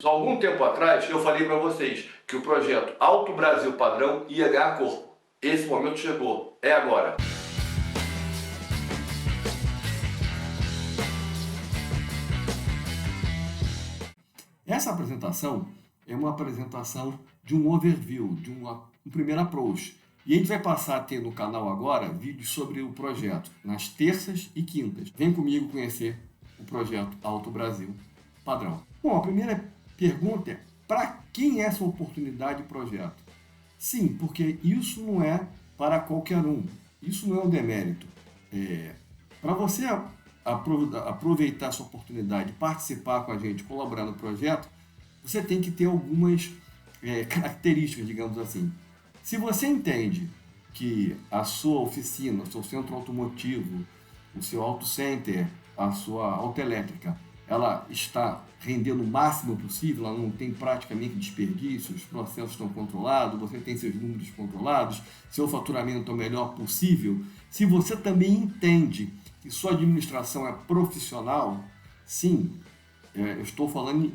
Há algum tempo atrás eu falei para vocês que o projeto Auto Brasil Padrão ia ganhar corpo. Esse momento chegou, é agora. Essa apresentação é uma apresentação de um overview, de um primeiro approach. E a gente vai passar a ter no canal agora vídeos sobre o projeto nas terças e quintas. Vem comigo conhecer o projeto Auto Brasil Padrão. Bom, a primeira pergunta é: para quem é essa oportunidade de projeto? Sim, porque isso não é para qualquer um. Isso não é um demérito. Para você aproveitar essa oportunidade, participar com a gente, colaborar no projeto, você tem que ter algumas características, digamos assim. Se você entende que a sua oficina, o seu centro automotivo, o seu auto center, a sua autoelétrica, ela está rendendo o máximo possível, ela não tem praticamente desperdício, os processos estão controlados, você tem seus números controlados, seu faturamento é o melhor possível. Se você também entende que sua administração é profissional, sim, eu estou falando em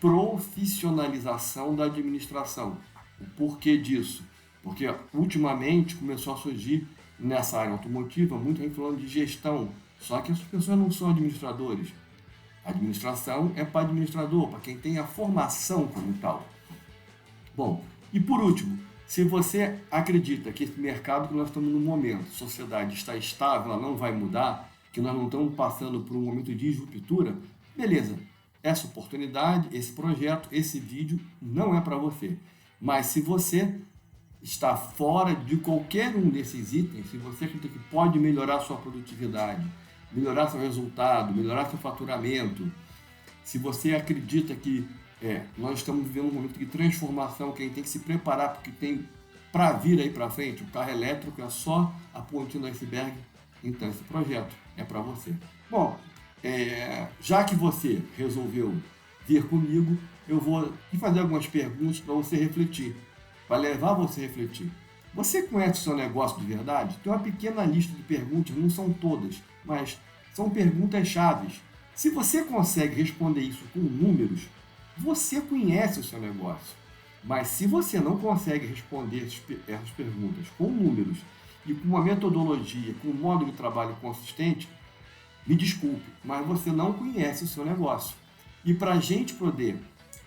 profissionalização da administração. O porquê disso? Porque ultimamente começou a surgir nessa área automotiva muita gente falando de gestão, só que as pessoas não são administradores. A administração é para administrador, para quem tem a formação como tal. Bom, e por último, se você acredita que esse mercado que nós estamos no momento, a sociedade está estável, ela não vai mudar, que nós não estamos passando por um momento de ruptura, beleza, essa oportunidade, esse projeto, esse vídeo não é para você. Mas se você está fora de qualquer um desses itens, se você acredita que pode melhorar sua produtividade, melhorar seu resultado, melhorar seu faturamento, se você acredita que nós estamos vivendo um momento de transformação, que a gente tem que se preparar porque tem para vir aí para frente, o carro elétrico é só a pontinha do iceberg, então esse projeto é para você. Bom, já que você resolveu vir comigo, eu vou te fazer algumas perguntas para você refletir, para levar você a refletir. Você conhece o seu negócio de verdade? Tem uma pequena lista de perguntas, não são todas, mas são perguntas chaves. Se você consegue responder isso com números, você conhece o seu negócio. Mas se você não consegue responder essas perguntas com números e com uma metodologia, com um modo de trabalho consistente, me desculpe, mas você não conhece o seu negócio. E para a gente poder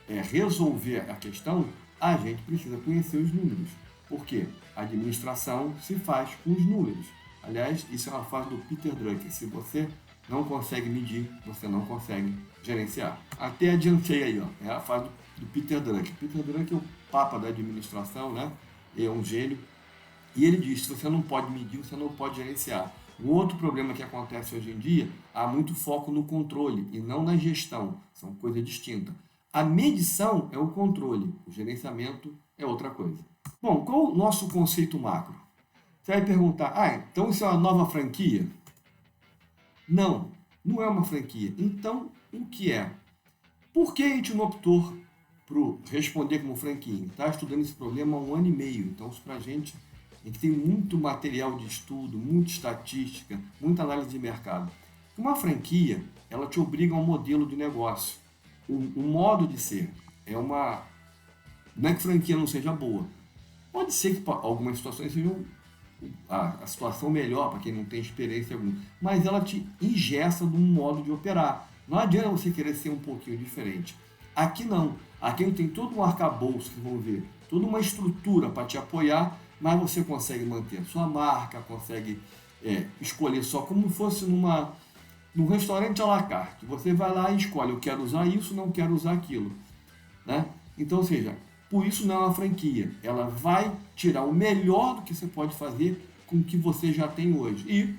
resolver a questão, a gente precisa conhecer os números. Por quê? A administração se faz com os números. Aliás, isso é uma frase do Peter Drucker. Se você não consegue medir, você não consegue gerenciar. Até adiantei aí, ó. É a frase do Peter Drucker. Peter Drucker é o papa da administração, né? É um gênio. E ele diz: se você não pode medir, você não pode gerenciar. Um outro problema que acontece hoje em dia, há muito foco no controle e não na gestão. São coisas distintas. A medição é o controle, o gerenciamento é outra coisa. Bom, qual o nosso conceito macro? Você vai perguntar: então isso é uma nova franquia? Não, não é uma franquia. Então, o que é? Por que a gente não optou por responder como franquia? Está estudando esse problema há 1 ano e meio. Então, isso para a gente tem muito material de estudo, muita estatística, muita análise de mercado. Uma franquia, ela te obriga a um modelo de negócio. O modo de ser. Não é que franquia não seja boa. Pode ser que algumas situações sejam a situação melhor para quem não tem experiência alguma, mas ela te ingessa de um modo de operar. Não adianta você querer ser um pouquinho diferente. Aqui não. Aqui a gente tem todo um arcabouço que vão ver, toda uma estrutura para te apoiar, mas você consegue manter a sua marca, consegue escolher só como fosse num restaurante à la carte. Você vai lá e escolhe: eu quero usar isso, não quero usar aquilo. Né? Então, ou seja, por isso não é uma franquia. Ela vai tirar o melhor do que você pode fazer com o que você já tem hoje. E,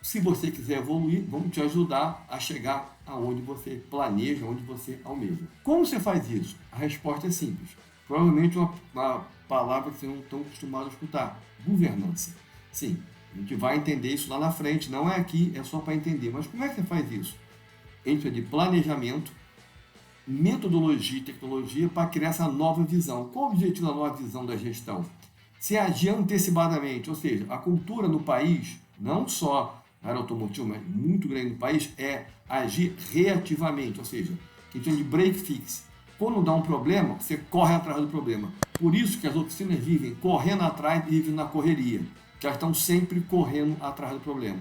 se você quiser evoluir, vamos te ajudar a chegar aonde você planeja, onde você almeja. Como você faz isso? A resposta é simples. Provavelmente uma palavra que vocês não estão acostumados a escutar: governança. Sim, a gente vai entender isso lá na frente, não é aqui, é só para entender. Mas como é que você faz isso? A gente precisa de planejamento, metodologia e tecnologia para criar essa nova visão. Qual o objetivo da nova visão da gestão? Se agir antecipadamente, ou seja, a cultura no país, não só na área automotiva, mas muito grande no país, é agir reativamente, ou seja, que a gente chama de break fix. Quando dá um problema, você corre atrás do problema. Por isso que as oficinas vivem correndo atrás e vivem na correria, que elas estão sempre correndo atrás do problema.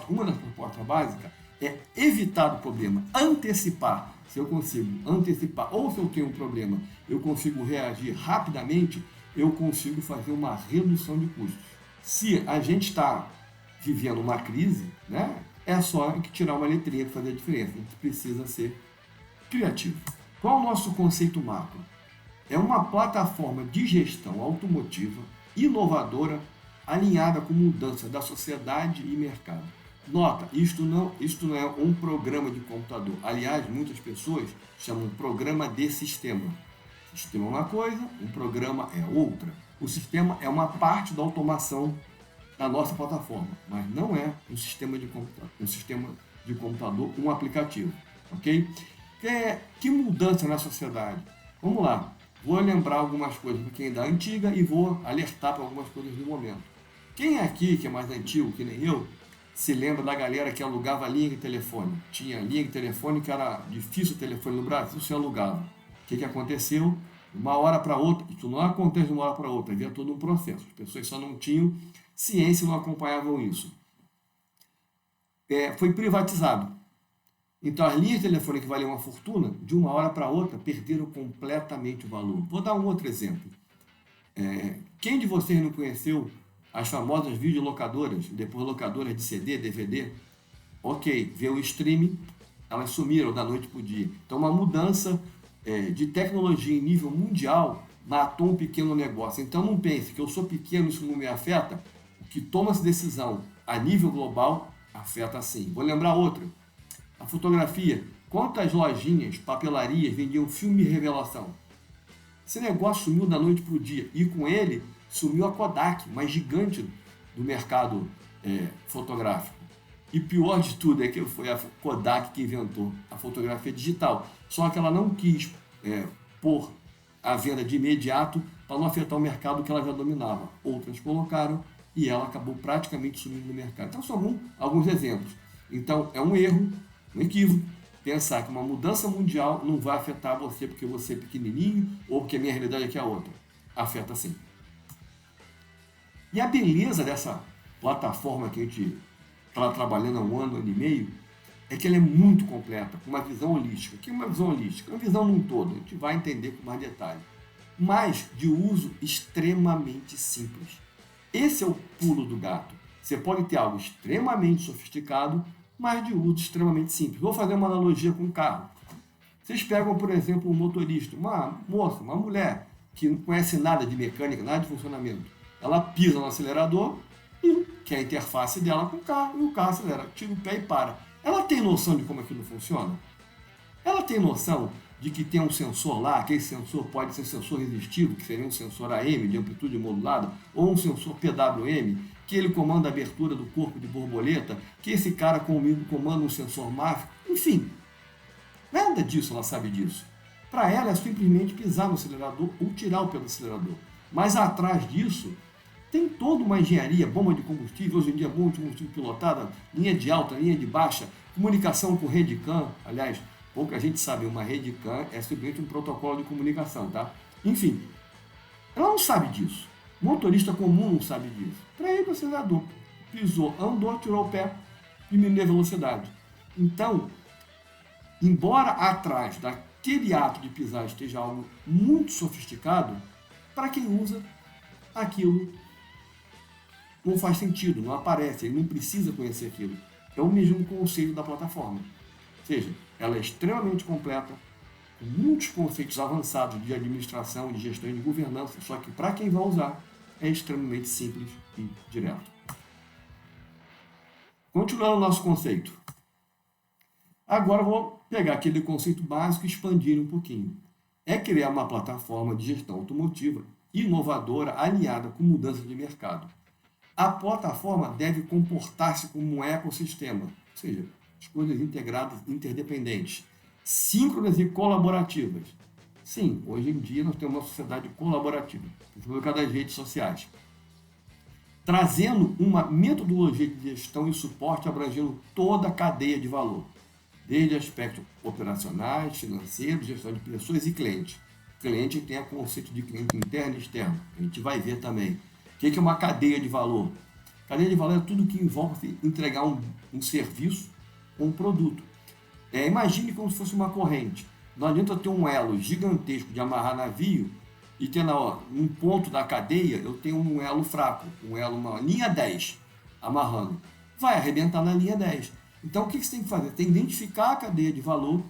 Uma das propostas básicas é evitar o problema, antecipar. Se eu consigo antecipar, ou se eu tenho um problema, eu consigo reagir rapidamente, eu consigo fazer uma redução de custos. Se a gente está vivendo uma crise, né, é só tirar uma letrinha para fazer a diferença. A gente precisa ser criativo. Qual é o nosso conceito macro? É uma plataforma de gestão automotiva, inovadora, alinhada com mudança da sociedade e mercado. Nota, isto não é um programa de computador. Aliás, muitas pessoas chamam de programa de sistema. Sistema é uma coisa, um programa é outra. O sistema é uma parte da automação da nossa plataforma, mas não é um sistema de computador, um aplicativo. Ok? Que mudança na sociedade? Vamos lá. Vou lembrar algumas coisas para quem é da antiga e vou alertar para algumas coisas do momento. Quem aqui, que é mais antigo, que nem eu, se lembra da galera que alugava linha de telefone? Tinha linha de telefone que era difícil o telefone no Brasil, você alugava. O que aconteceu? De uma hora para outra, isso não acontece de uma hora para outra, havia todo um processo. As pessoas só não tinham ciência e não acompanhavam isso. Foi privatizado. Então, as linhas de telefone que valiam uma fortuna, de uma hora para outra, perderam completamente o valor. Vou dar um outro exemplo. Quem de vocês não conheceu as famosas videolocadoras, depois locadoras de CD, DVD? Ok, vê o streaming, elas sumiram da noite para o dia. Então, uma mudança de tecnologia em nível mundial matou um pequeno negócio. Então, não pense que eu sou pequeno, isso não me afeta. O que toma essa decisão a nível global afeta sim. Vou lembrar outra. A fotografia. Quantas lojinhas, papelarias vendiam filme revelação? Esse negócio sumiu da noite para o dia. E com ele sumiu a Kodak, mais gigante do mercado fotográfico. E pior de tudo é que foi a Kodak que inventou a fotografia digital. Só que ela não quis pôr a venda de imediato para não afetar o mercado que ela já dominava. Outras colocaram e ela acabou praticamente sumindo no mercado. Então são alguns exemplos. Então é um erro, um equívoco, pensar que uma mudança mundial não vai afetar você porque você é pequenininho ou porque a minha realidade aqui é outra. Afeta sim. E a beleza dessa plataforma que a gente está trabalhando há um ano e meio é que ela é muito completa, com uma visão holística. O que é uma visão holística? Uma visão num todo, a gente vai entender com mais detalhe. Mas de uso extremamente simples. Esse é o pulo do gato. Você pode ter algo extremamente sofisticado, mas de uso extremamente simples. Vou fazer uma analogia com o carro. Vocês pegam, por exemplo, um motorista, uma moça, uma mulher, que não conhece nada de mecânica, nada de funcionamento. Ela pisa no acelerador e que é a interface dela com o carro, e o carro acelera, tira o pé e para. Ela tem noção de como aquilo funciona? Ela tem noção de que tem um sensor lá, que esse sensor pode ser sensor resistivo, que seria um sensor AM de amplitude modulada, ou um sensor PWM, que ele comanda a abertura do corpo de borboleta, que esse cara comanda um sensor MAF, enfim. Nada disso ela sabe disso. Para ela é simplesmente pisar no acelerador ou tirar o pé do acelerador. Mas atrás disso tem toda uma engenharia, bomba de combustível, hoje em dia bomba de combustível pilotada, linha de alta, linha de baixa, comunicação com rede CAN, aliás, pouca gente sabe, uma rede CAN é simplesmente um protocolo de comunicação, tá? Enfim, ela não sabe disso. O motorista comum não sabe disso. Para ele, o acelerador pisou, andou, tirou o pé, diminuiu a velocidade. Então, embora atrás daquele ato de pisar esteja algo muito sofisticado, para quem usa, aquilo não faz sentido, não aparece, ele não precisa conhecer aquilo. É o mesmo conceito da plataforma. Ou seja, ela é extremamente completa, com muitos conceitos avançados de administração, de gestão e de governança, só que para quem vai usar, é extremamente simples e direto. Continuando o nosso conceito. Agora eu vou pegar aquele conceito básico e expandir um pouquinho. É criar uma plataforma de gestão automotiva inovadora, alinhada com mudança de mercado. A plataforma deve comportar-se como um ecossistema, ou seja, as coisas integradas, interdependentes, síncronas e colaborativas. Sim, hoje em dia nós temos uma sociedade colaborativa, por causa das redes sociais. Trazendo uma metodologia de gestão e suporte abrangendo toda a cadeia de valor. desde aspectos operacionais, financeiros, gestão de pessoas e clientes. Cliente tem o conceito de cliente interno e externo. A gente vai ver também. O que é uma cadeia de valor? Cadeia de valor é tudo que envolve entregar um serviço ou um produto. Imagine como se fosse uma corrente. Não adianta eu ter um elo gigantesco de amarrar navio e ter um ponto da cadeia, eu tenho um elo fraco, uma linha 10 amarrando. Vai arrebentar na linha 10. Então o que você tem que fazer? Tem que identificar a cadeia de valor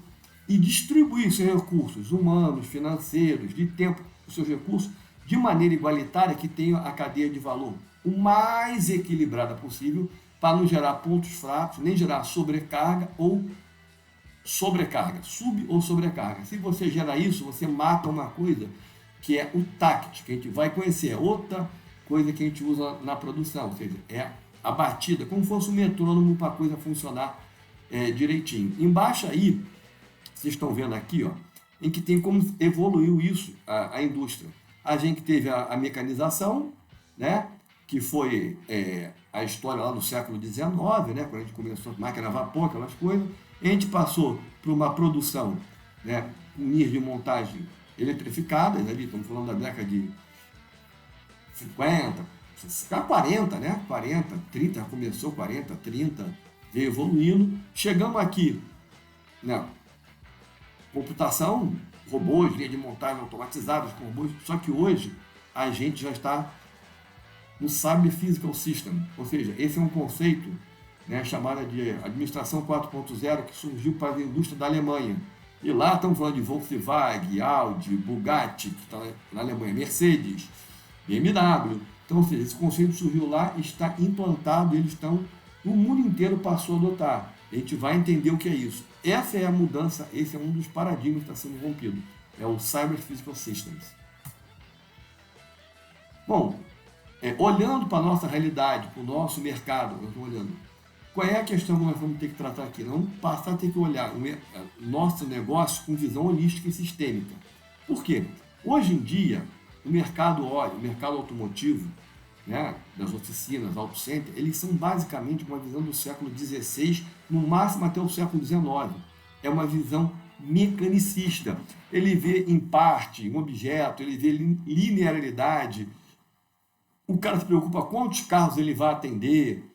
e distribuir seus recursos humanos, financeiros, de tempo, os seus recursos, de maneira igualitária que tenha a cadeia de valor o mais equilibrada possível, para não gerar pontos fracos, nem gerar sobrecarga ou sobrecarga, sub ou sobrecarga. Se você gera isso, você mata uma coisa que é o TACT, que a gente vai conhecer, outra coisa que a gente usa na produção, ou seja, é a batida, como se fosse um metrônomo para a coisa funcionar direitinho. Embaixo aí, vocês estão vendo aqui, ó, em que tem como evoluiu isso, a indústria. A gente teve a mecanização, né, que foi a história lá do século XIX, né, quando a gente começou a máquina a vapor, aquelas coisas. A gente passou para uma produção, né, com linhas de montagem eletrificadas, ali estamos falando da década de 50, 40, né, 40, 30, começou 40, 30, veio evoluindo. Chegamos aqui, né, computação, robôs, linhas de montagem automatizadas com robôs, só que hoje a gente já está no Cyber Physical System, ou seja, esse é um conceito, né, chamado de administração 4.0, que surgiu para a indústria da Alemanha. E lá estamos falando de Volkswagen, Audi, Bugatti, que está na Alemanha, Mercedes, BMW. Então, ou seja, esse conceito surgiu lá, está implantado, eles estão, o mundo inteiro passou a adotar. A gente vai entender o que é isso. Essa é a mudança, esse é um dos paradigmas que está sendo rompido. É o Cyber Physical Systems. Bom, olhando para a nossa realidade, para o nosso mercado, eu estou olhando, qual é a questão que nós vamos ter que tratar aqui? Nós vamos passar a ter que olhar o nosso negócio com visão holística e sistêmica. Por quê? Hoje em dia, o mercado óleo, o mercado automotivo, né, das oficinas, auto center, eles são basicamente uma visão do século XVI, no máximo até o século XIX. É uma visão mecanicista. Ele vê em parte um objeto, ele vê linearidade. O cara se preocupa quantos carros ele vai atender.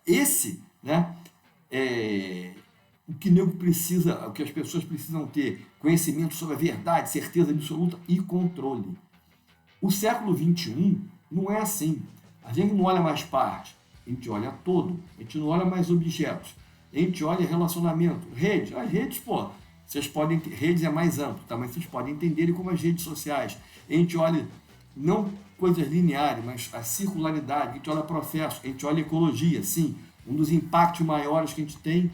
Esse, né, o que o nego precisa, o que as pessoas precisam ter, conhecimento sobre a verdade, certeza absoluta e controle. O século XXI não é assim. A gente não olha mais parte, a gente olha todo, a gente não olha mais objetos, a gente olha relacionamento, rede. As redes, pô, vocês podem, redes é mais amplo, tá? Mas vocês podem entender como as redes sociais. A gente olha não coisas lineares, mas a circularidade, a gente olha processo, a gente olha ecologia, sim. Um dos impactos maiores que a gente tem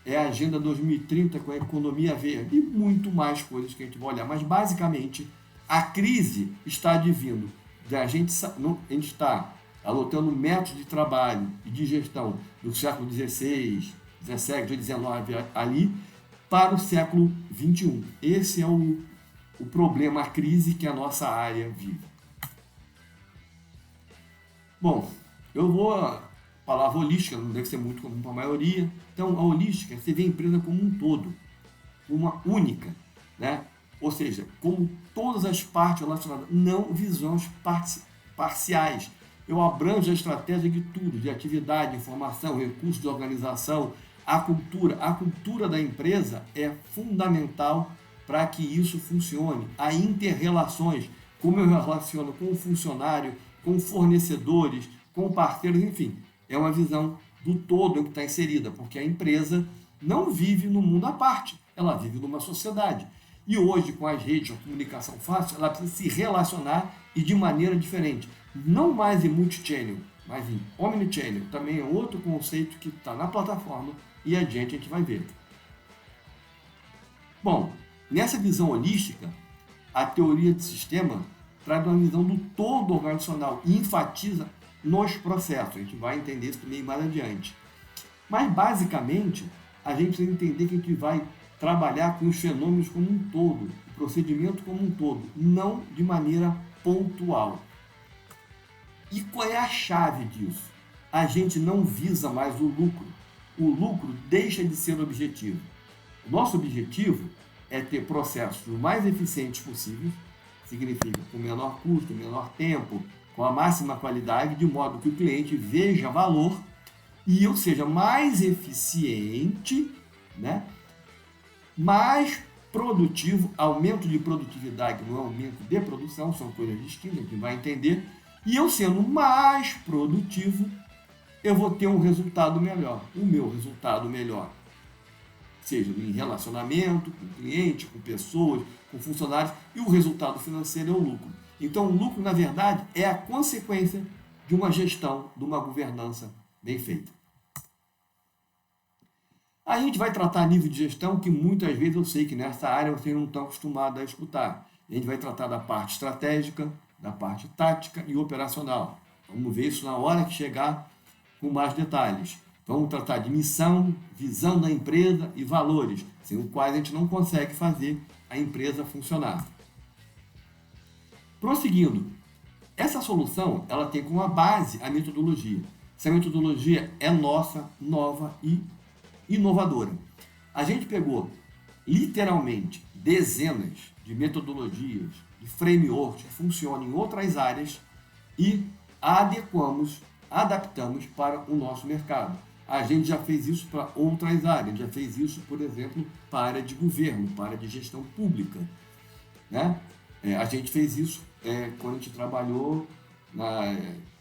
é a Agenda 2030 com a economia verde e muito mais coisas que a gente vai olhar. Mas, basicamente, a crise está advindo. A gente está adotando métodos de trabalho e de gestão do século XVI, XVII, XIX ali para o século XXI. Esse é o problema, a crise que a nossa área vive. Bom, eu vou... A palavra holística não deve ser muito comum para a maioria. Então, a holística, você vê a empresa como um todo, uma única, né? Ou seja, como todas as partes relacionadas, não visões parciais. Eu abranjo a estratégia de tudo, de atividade, informação, recursos de organização, a cultura. A cultura da empresa é fundamental para que isso funcione. As inter-relações, como eu relaciono com o funcionário, com fornecedores, com parceiros, enfim, é uma visão do todo em que está inserida, porque a empresa não vive no mundo à parte, ela vive numa sociedade. E hoje, com as redes de comunicação fácil, ela precisa se relacionar e de maneira diferente. Não mais em multichannel, mas em omnichannel. Também é outro conceito que está na plataforma e adiante a gente vai ver. Bom, nessa visão holística, a teoria de sistema traz uma visão do todo organizacional e enfatiza nos processos. A gente vai entender isso também mais adiante. Mas, basicamente, a gente precisa entender que a gente vai trabalhar com os fenômenos como um todo, o procedimento como um todo, não de maneira pontual. E qual é a chave disso? A gente não visa mais o lucro, o lucro deixa de ser objetivo. O nosso objetivo é ter processos o mais eficientes possíveis, significa com menor custo, menor tempo, com a máxima qualidade, de modo que o cliente veja valor e eu seja mais eficiente, né? Mais produtivo. Aumento de produtividade não é aumento de produção, são coisas distintas, a gente vai entender. E eu sendo mais produtivo, eu vou ter um resultado melhor. O meu resultado melhor, seja em relacionamento com o cliente, com pessoas, com funcionários, e o resultado financeiro é o lucro. Então, o lucro, na verdade, é a consequência de uma gestão, de uma governança bem feita. A gente vai tratar nível de gestão que muitas vezes eu sei que nessa área vocês não estão acostumados a escutar. A gente vai tratar da parte estratégica, da parte tática e operacional. Vamos ver isso na hora que chegar com mais detalhes. Vamos tratar de missão, visão da empresa e valores, sem os quais a gente não consegue fazer a empresa funcionar. Prosseguindo, essa solução ela tem como base a metodologia. Essa metodologia é nossa, nova e inovadora. A gente pegou literalmente dezenas de metodologias, de frameworks que funcionam em outras áreas e adequamos, adaptamos para o nosso mercado. A gente já fez isso para outras áreas, já fez isso, por exemplo, para a área de governo, para a área de gestão pública, né? A gente fez isso quando a gente trabalhou na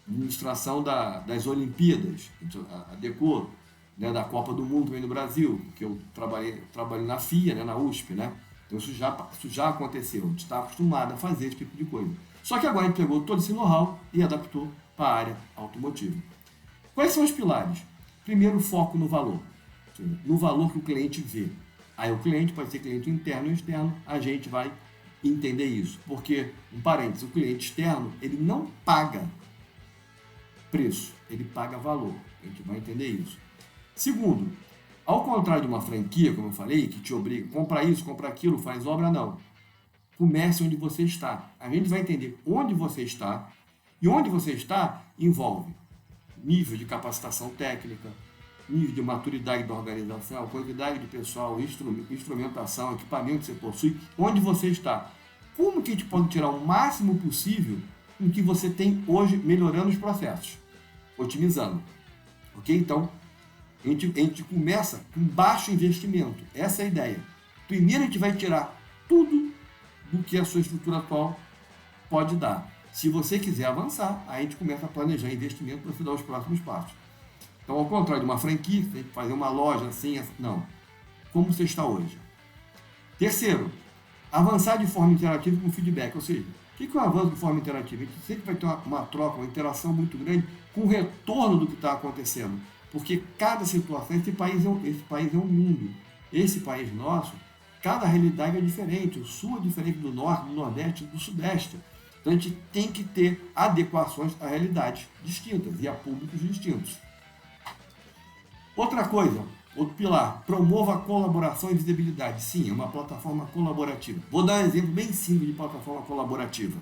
administração das Olimpíadas, a gente adequou, né, da Copa do Mundo também no Brasil, que eu trabalhei na FIA, né, na USP, né? Então isso já aconteceu, a gente está acostumado a fazer esse tipo de coisa. Só que agora a gente pegou todo esse know-how e adaptou para a área automotiva. Quais são os pilares? Primeiro, foco no valor, no valor que o cliente vê. Aí o cliente pode ser cliente interno ou externo, a gente vai entender isso, porque, um parênteses, o cliente externo, ele não paga preço, ele paga valor, a gente vai entender isso. Segundo, ao contrário de uma franquia, como eu falei, que te obriga a comprar isso, comprar aquilo, faz obra, não. Comece onde você está. A gente vai entender onde você está, e onde você está envolve nível de capacitação técnica, nível de maturidade da organização, quantidade de pessoal, instrumentação, equipamento que você possui, onde você está. Como que a gente pode tirar o máximo possível com que você tem hoje, melhorando os processos, otimizando. Ok? Então, a gente começa com baixo investimento. Essa é a ideia. Primeiro a gente vai tirar tudo do que a sua estrutura atual pode dar. Se você quiser avançar, aí a gente começa a planejar investimento para você dar os próximos passos. Então, ao contrário de uma franquia, tem que fazer uma loja assim, não. Como você está hoje? Terceiro, avançar de forma interativa com feedback. Ou seja, o que é um avanço de forma interativa? A gente sempre vai ter uma troca, uma interação muito grande com o retorno do que está acontecendo. Porque cada situação, esse país é um mundo. Esse país nosso, cada realidade é diferente. O sul é diferente do norte, do nordeste, do sudeste. Então a gente tem que ter adequações a realidades distintas e a públicos distintos. Outra coisa, outro pilar, promova a colaboração e visibilidade. Sim, é uma plataforma colaborativa. Vou dar um exemplo bem simples de plataforma colaborativa.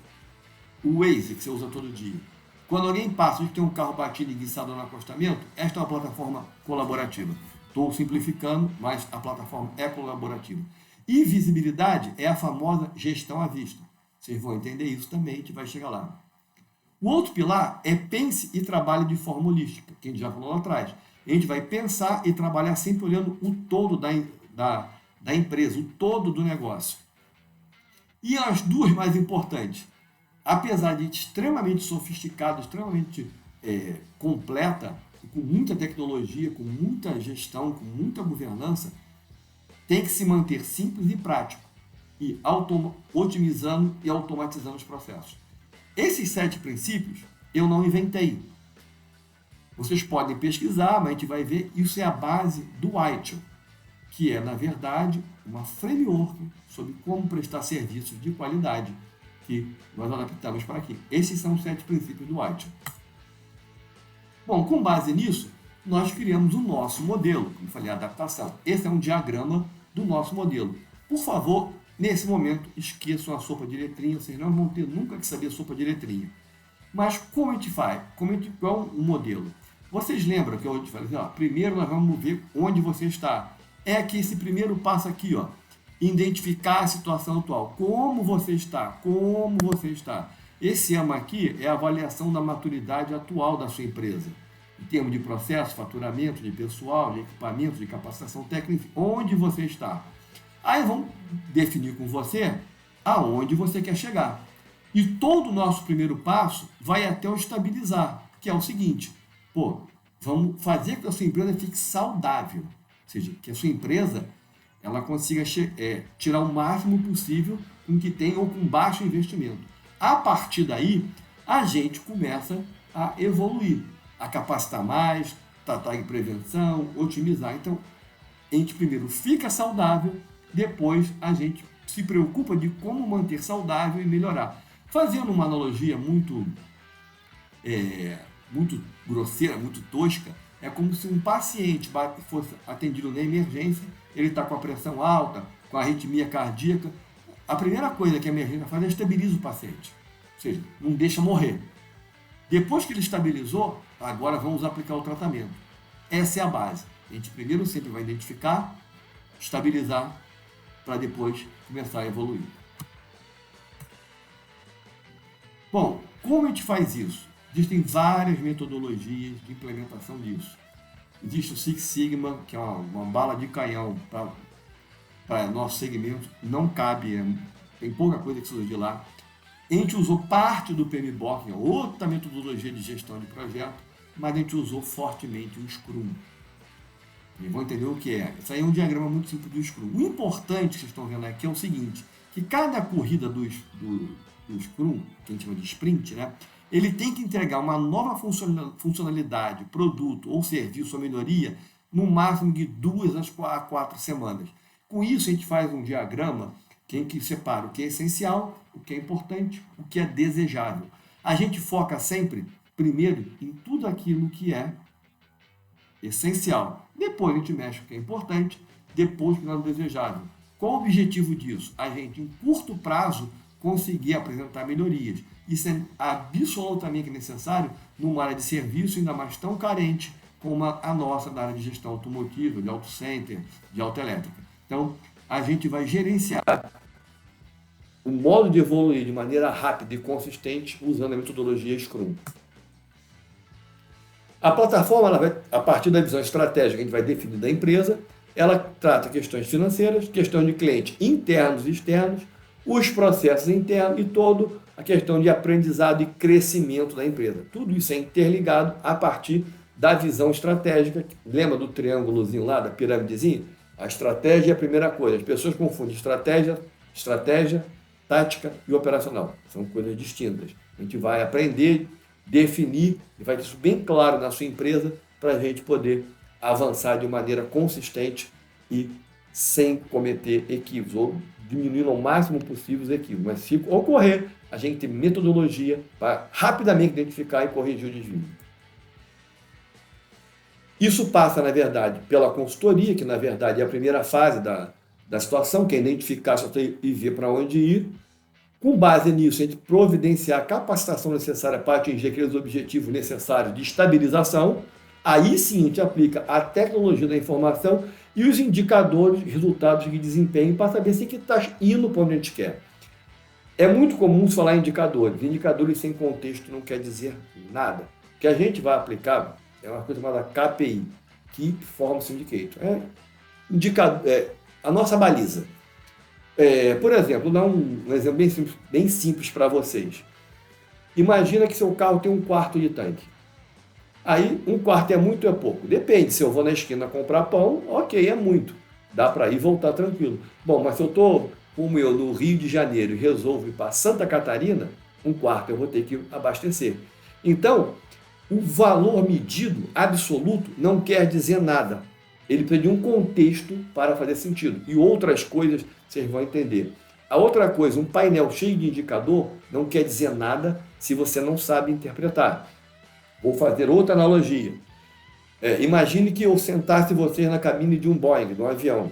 O Waze, que você usa todo dia. Quando alguém passa de ter um carro batido e guiçado no acostamento, esta é uma plataforma colaborativa. Estou simplificando, mas a plataforma é colaborativa. E visibilidade é a famosa gestão à vista. Vocês vão entender isso também, a gente vai chegar lá. O outro pilar é pense e trabalhe de forma holística, que a gente já falou lá atrás. A gente vai pensar e trabalhar sempre olhando o todo da empresa, o todo do negócio. E as duas mais importantes, apesar de extremamente sofisticada, extremamente completa, com muita tecnologia, com muita gestão, com muita governança, tem que se manter simples e prático, e otimizando e automatizando os processos. Esses 7 princípios eu não inventei. Vocês podem pesquisar, mas a gente vai ver, isso é a base do ITIL, que é, na verdade, uma framework sobre como prestar serviços de qualidade que nós adaptamos para aqui. Esses são os 7 princípios do ITIL. Bom, com base nisso, nós criamos o nosso modelo, como eu falei, a adaptação. Esse é um diagrama do nosso modelo. Por favor, nesse momento, esqueçam a sopa de letrinha, vocês não vão ter nunca que saber sopa de letrinha. Mas como a gente faz? Qual é um modelo? Vocês lembram que eu te falei assim, ó, primeiro nós vamos ver onde você está. É que esse primeiro passo aqui, ó, identificar a situação atual. Como você está? Como você está? Esse AMA aqui é a avaliação da maturidade atual da sua empresa. Em termos de processo, faturamento, de pessoal, de equipamento, de capacitação técnica, onde você está. Aí vamos definir com você aonde você quer chegar. E todo o nosso primeiro passo vai até o estabilizar, que é o seguinte, vamos fazer com que a sua empresa fique saudável. Ou seja, que a sua empresa ela consiga tirar o máximo possível com que tem ou com baixo investimento. A partir daí, a gente começa a evoluir, a capacitar mais, tratar em prevenção, otimizar. Então, a gente primeiro fica saudável, depois a gente se preocupa de como manter saudável e melhorar. Fazendo uma analogia muito grosseira, muito tosca, é como se um paciente fosse atendido na emergência, ele está com a pressão alta, com a arritmia cardíaca. A primeira coisa que a emergência faz é estabilizar o paciente, ou seja, não deixa morrer. Depois que ele estabilizou, agora vamos aplicar o tratamento. Essa é a base. A gente primeiro sempre vai identificar, estabilizar, para depois começar a evoluir. Bom, como a gente faz isso? Existem várias metodologias de implementação disso. Existe o Six Sigma, que é uma bala de canhão para nosso segmento, não cabe, tem pouca coisa que surge de lá. A gente usou parte do PMBOK, que é outra metodologia de gestão de projeto, mas a gente usou fortemente o Scrum. Vocês vão entender o que é. Isso aí é um diagrama muito simples do Scrum. O importante que vocês estão vendo aqui é o seguinte, que cada corrida do Scrum, que a gente chama de sprint, né, ele tem que entregar uma nova funcionalidade, produto ou serviço ou melhoria no máximo de 2 a 4 semanas. Com isso, a gente faz um diagrama que separa o que é essencial, o que é importante, o que é desejável. A gente foca sempre, primeiro, em tudo aquilo que é essencial. Depois a gente mexe o que é importante, depois o que é desejável. Qual o objetivo disso? A gente, em curto prazo, conseguir apresentar melhorias. Isso é absolutamente necessário numa área de serviço ainda mais tão carente como a nossa da área de gestão automotiva, de auto center, de autoelétrica. Então, a gente vai gerenciar o modo de evoluir de maneira rápida e consistente usando a metodologia Scrum. A plataforma, ela vai, a partir da visão estratégica que a gente vai definir da empresa, ela trata questões financeiras, questões de clientes internos e externos, os processos internos e toda a questão de aprendizado e crescimento da empresa. Tudo isso é interligado a partir da visão estratégica. Lembra do triângulozinho lá, da piramidezinha? A estratégia é a primeira coisa. As pessoas confundem estratégia, tática e operacional. São coisas distintas. A gente vai aprender, definir e vai ter isso bem claro na sua empresa para a gente poder avançar de maneira consistente e sem cometer equívocos, ou diminuindo ao máximo possível os equívocos. Mas se ocorrer, a gente tem metodologia para rapidamente identificar e corrigir o desvio. Isso passa, na verdade, pela consultoria, que na verdade é a primeira fase da situação, que é identificar e ver para onde ir. Com base nisso, a gente providenciar a capacitação necessária para atingir aqueles objetivos necessários de estabilização. Aí sim a gente aplica a tecnologia da informação e os indicadores, resultados de desempenho para saber se está indo para onde a gente quer. É muito comum se falar em indicadores. Indicadores sem contexto não quer dizer nada. O que a gente vai aplicar é uma coisa chamada KPI, Key Performance Indicator. A nossa baliza. Por exemplo, vou dar um exemplo bem simples para vocês. Imagina que seu carro tem 1/4 de tanque. Aí, 1/4 é muito ou é pouco? Depende. Se eu vou na esquina comprar pão, ok, é muito. Dá para ir e voltar tranquilo. Bom, mas se eu estou, como eu, no Rio de Janeiro e resolvo ir para Santa Catarina, 1/4 eu vou ter que abastecer. Então, o valor medido absoluto não quer dizer nada. Ele precisa de um contexto para fazer sentido. E outras coisas vocês vão entender. A outra coisa, um painel cheio de indicador não quer dizer nada se você não sabe interpretar. Vou fazer outra analogia. Imagine que eu sentasse vocês na cabine de um Boeing, de um avião.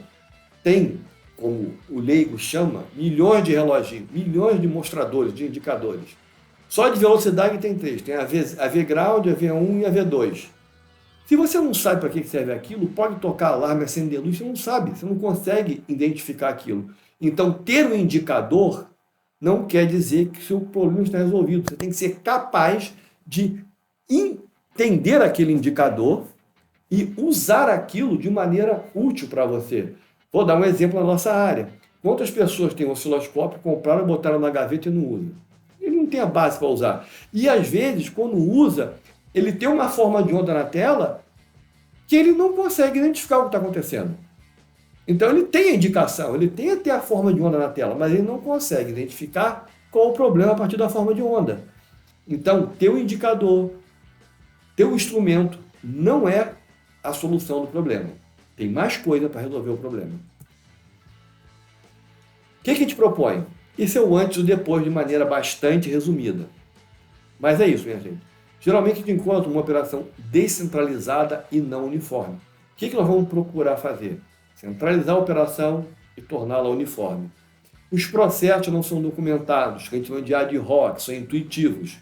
Tem, como o leigo chama, milhões de reloginhos, milhões de mostradores, de indicadores. Só de velocidade tem 3. Tem a V-Ground, a V1 e a V2. Se você não sabe para que serve aquilo, pode tocar alarme, acender luz, você não sabe, você não consegue identificar aquilo. Então, ter um indicador não quer dizer que o seu problema está resolvido. Você tem que ser capaz de entender aquele indicador e usar aquilo de maneira útil para você. Vou dar um exemplo na nossa área. Quantas pessoas têm um osciloscópio, compraram, botaram na gaveta e não usam? Ele não tem a base para usar. E às vezes, quando usa, ele tem uma forma de onda na tela que ele não consegue identificar o que está acontecendo. Então ele tem a indicação, ele tem até a forma de onda na tela, mas ele não consegue identificar qual o problema a partir da forma de onda. Então, ter um indicador, ter um instrumento, não é a solução do problema. Tem mais coisa para resolver o problema. O que a gente propõe? Esse é o antes e o depois de maneira bastante resumida. Mas é isso, minha gente. Geralmente a gente encontra uma operação descentralizada e não uniforme. O que nós vamos procurar fazer? Centralizar a operação e torná-la uniforme. Os processos não são documentados, que a gente chama de ad hoc, são intuitivos.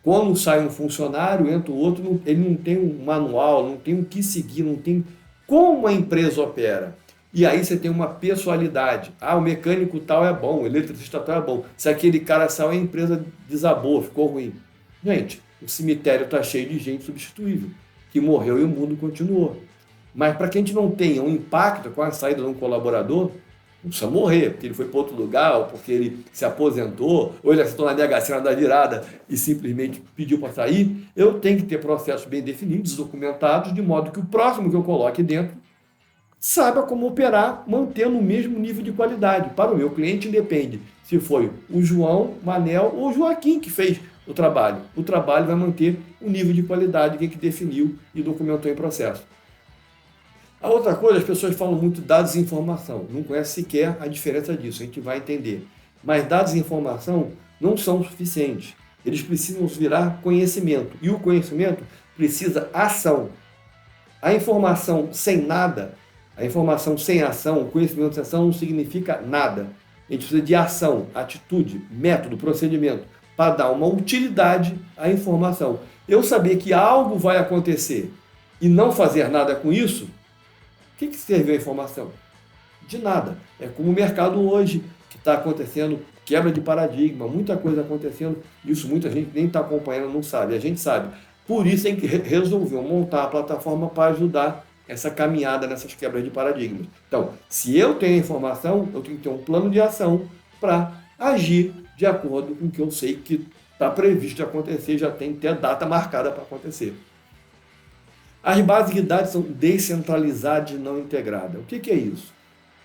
Quando sai um funcionário, entra o outro, ele não tem um manual, não tem o que seguir, não tem como a empresa opera. E aí você tem uma pessoalidade. Ah, o mecânico tal é bom, o eletricista tal é bom. Se aquele cara saiu, a empresa desabou, ficou ruim. Gente, o cemitério está cheio de gente substituível, que morreu e o mundo continuou. Mas para que a gente não tenha um impacto com a saída de um colaborador, não precisa morrer, porque ele foi para outro lugar, ou porque ele se aposentou, ou ele acertou na Mega Sena da virada e simplesmente pediu para sair, eu tenho que ter processos bem definidos, documentados, de modo que o próximo que eu coloque dentro saiba como operar, mantendo o mesmo nível de qualidade. Para o meu cliente, independe se foi o João, Manel ou o Joaquim que fez o trabalho. O trabalho vai manter o nível de qualidade que definiu e documentou em processo. A outra coisa, as pessoas falam muito dados e informação, não conhecem sequer a diferença disso, a gente vai entender. Mas dados e informação não são suficientes, eles precisam virar conhecimento, e o conhecimento precisa ação. A informação sem nada, a informação sem ação, o conhecimento sem ação não significa nada. A gente precisa de ação, atitude, método, procedimento, para dar uma utilidade à informação. Eu saber que algo vai acontecer e não fazer nada com isso, o que serviu a informação? De nada. É como o mercado hoje, que está acontecendo, quebra de paradigma, muita coisa acontecendo, isso muita gente nem está acompanhando, não sabe, a gente sabe. Por isso tem que resolver montar a plataforma para ajudar essa caminhada nessas quebras de paradigmas. Então, se eu tenho a informação, eu tenho que ter um plano de ação para agir de acordo com o que eu sei que está previsto acontecer, já tem até data marcada para acontecer. As bases de dados são descentralizadas e não integradas. O que é isso?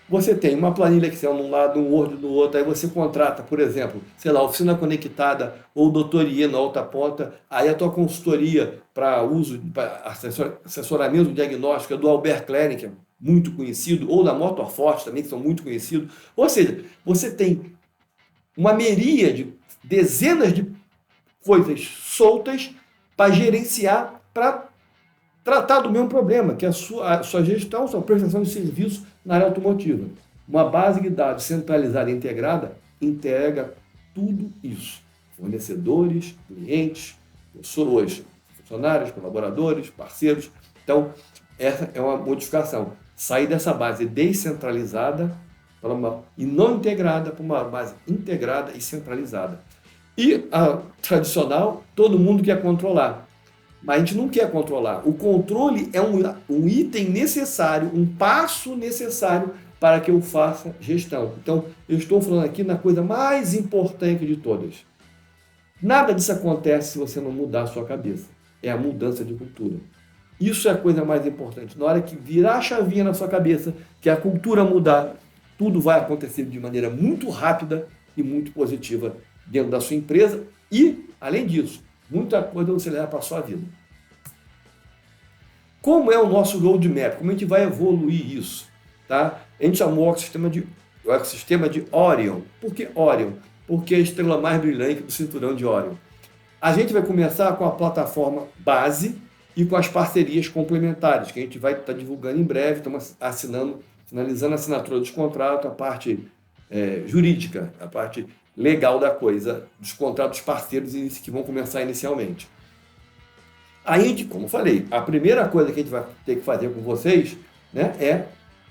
Você tem uma planilha Excel num lado, um Word do outro, aí você contrata, por exemplo, sei lá, Oficina Conectada ou Doutoria na outra ponta, aí a tua consultoria para uso, para assessoramento diagnóstico é do Albert Klein, que é muito conhecido, ou da Motorforce também, que são muito conhecidos. Ou seja, você tem uma miríade, dezenas de coisas soltas para gerenciar, para tratar do mesmo problema, que é a sua gestão, sua prestação de serviço na área automotiva. Uma base de dados centralizada e integrada integra tudo isso. Fornecedores, clientes, pessoas, funcionários, colaboradores, parceiros. Então, essa é uma modificação. Sair dessa base descentralizada e não integrada para uma base integrada e centralizada. E a tradicional, todo mundo quer controlar. Mas a gente não quer controlar. O controle é um item necessário, um passo necessário para que eu faça gestão. Então, eu estou falando aqui na coisa mais importante de todas. Nada disso acontece se você não mudar a sua cabeça. É a mudança de cultura. Isso é a coisa mais importante. Na hora que virar a chavinha na sua cabeça, que a cultura mudar, tudo vai acontecer de maneira muito rápida e muito positiva dentro da sua empresa e, além disso, muita coisa você leva para a sua vida. Como é o nosso roadmap? Como a gente vai evoluir isso? Tá? A gente chamou o ecossistema de Orion. Por que Orion? Porque é a estrela mais brilhante do cinturão de Orion. A gente vai começar com a plataforma base e com as parcerias complementares, que a gente vai estar divulgando em breve. Estamos finalizando a assinatura dos contratos, a parte jurídica, a parte legal da coisa, dos contratos parceiros que vão começar inicialmente. Aí, como eu falei, a primeira coisa que a gente vai ter que fazer com vocês, né, é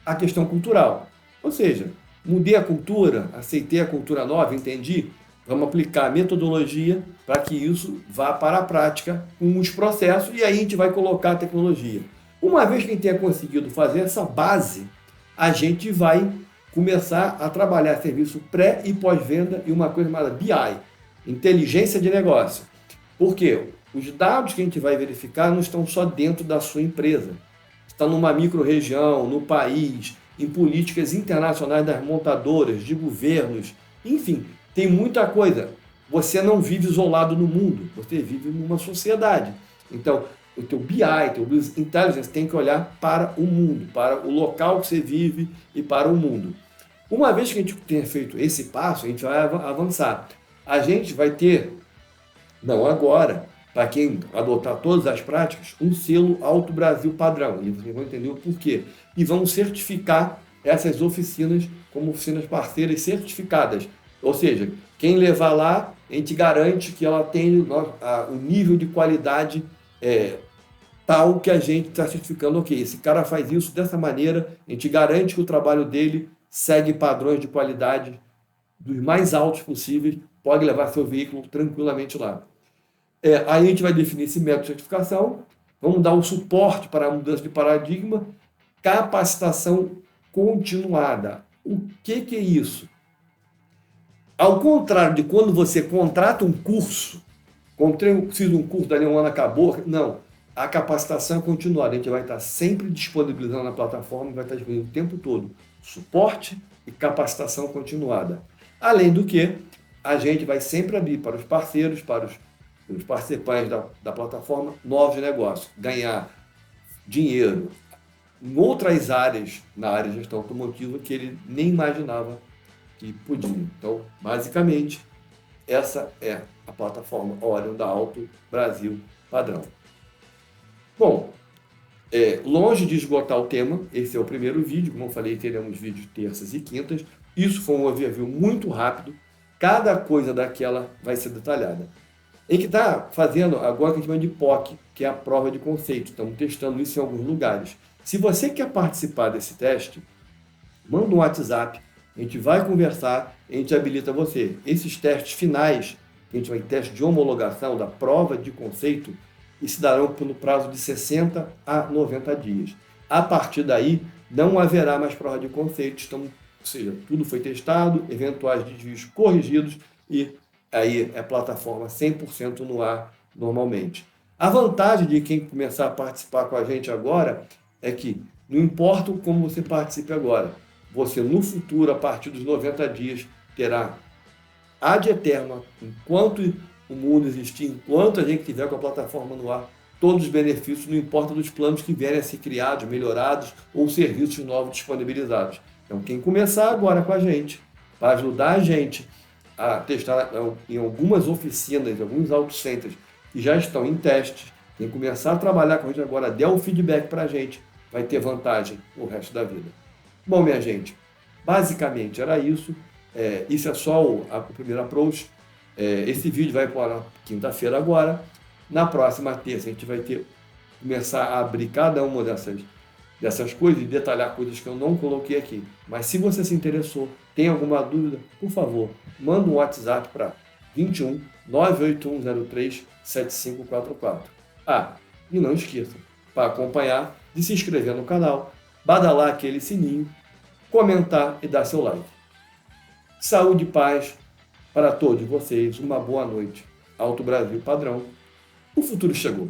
a questão cultural. Ou seja, mudei a cultura, aceitei a cultura nova, entendi, vamos aplicar a metodologia para que isso vá para a prática com os processos e aí a gente vai colocar a tecnologia. Uma vez que a gente tenha conseguido fazer essa base, a gente vai começar a trabalhar serviço pré e pós-venda e uma coisa chamada BI, inteligência de negócio. Por quê? Os dados que a gente vai verificar não estão só dentro da sua empresa. Está numa micro-região, no país, em políticas internacionais das montadoras, de governos, enfim, tem muita coisa. Você não vive isolado no mundo, você vive numa sociedade. Então, o teu BI, teu Business Intelligence tem que olhar para o mundo, para o local que você vive e para o mundo. Uma vez que a gente tenha feito esse passo, a gente vai avançar. A gente vai ter, não agora, para quem adotar todas as práticas, um selo Alto Brasil padrão. E vocês vão entender o porquê. E vão certificar essas oficinas como oficinas parceiras certificadas. Ou seja, quem levar lá, a gente garante que ela tem o nível de qualidade tal que a gente está certificando. Ok, esse cara faz isso dessa maneira, a gente garante que o trabalho dele segue padrões de qualidade dos mais altos possíveis, pode levar seu veículo tranquilamente lá. Aí a gente vai definir esse método de certificação, vamos dar o suporte para a mudança de paradigma, capacitação continuada. O que é isso? Ao contrário de quando você contrata um curso, fiz um curso, dali um ano acabou, não. A capacitação é continuada, a gente vai estar sempre disponibilizando na plataforma, vai estar disponível o tempo todo. Suporte e capacitação continuada. Além do que, a gente vai sempre abrir para os parceiros, para os participantes da plataforma, novos negócios, ganhar dinheiro em outras áreas, na área de gestão automotiva, que ele nem imaginava que podia. Então, basicamente, essa é a plataforma Orion da Alto Brasil Padrão. Bom, longe de esgotar o tema, esse é o primeiro vídeo, como eu falei, teremos vídeos terças e quintas. Isso foi um overview muito rápido, cada coisa daquela vai ser detalhada. A gente está fazendo agora o que a gente chama de POC, que é a prova de conceito. Estamos testando isso em alguns lugares. Se você quer participar desse teste, manda um WhatsApp, a gente vai conversar, a gente habilita você. Esses testes finais, que a gente vai teste de homologação da prova de conceito, e se darão no prazo de 60 a 90 dias. A partir daí, não haverá mais prova de conceito, ou seja, tudo foi testado, eventuais desvios corrigidos e aí é plataforma 100% no ar normalmente. A vantagem de quem começar a participar com a gente agora é que não importa como você participe agora, você no futuro, a partir dos 90 dias, terá ad eterno, enquanto o mundo existir, enquanto a gente estiver com a plataforma no ar, todos os benefícios, não importa dos planos que vierem a ser criados, melhorados ou serviços novos disponibilizados. Então, quem começar agora com a gente, para ajudar a gente a testar em algumas oficinas, em alguns auto centers que já estão em teste, quem começar a trabalhar com a gente agora, der um feedback para a gente, vai ter vantagem o resto da vida. Bom, minha gente, basicamente era isso. Isso é só o primeiro approach. Esse vídeo vai para quinta-feira agora. Na próxima terça a gente vai começar a abrir cada uma dessas coisas e detalhar coisas que eu não coloquei aqui. Mas se você se interessou, tem alguma dúvida, por favor, manda um WhatsApp para 21 98103 7544. E não esqueça, para acompanhar, de se inscrever no canal, badalar aquele sininho, comentar e dar seu like. Saúde e paz para todos vocês, uma boa noite. Alto Brasil Padrão, o futuro chegou.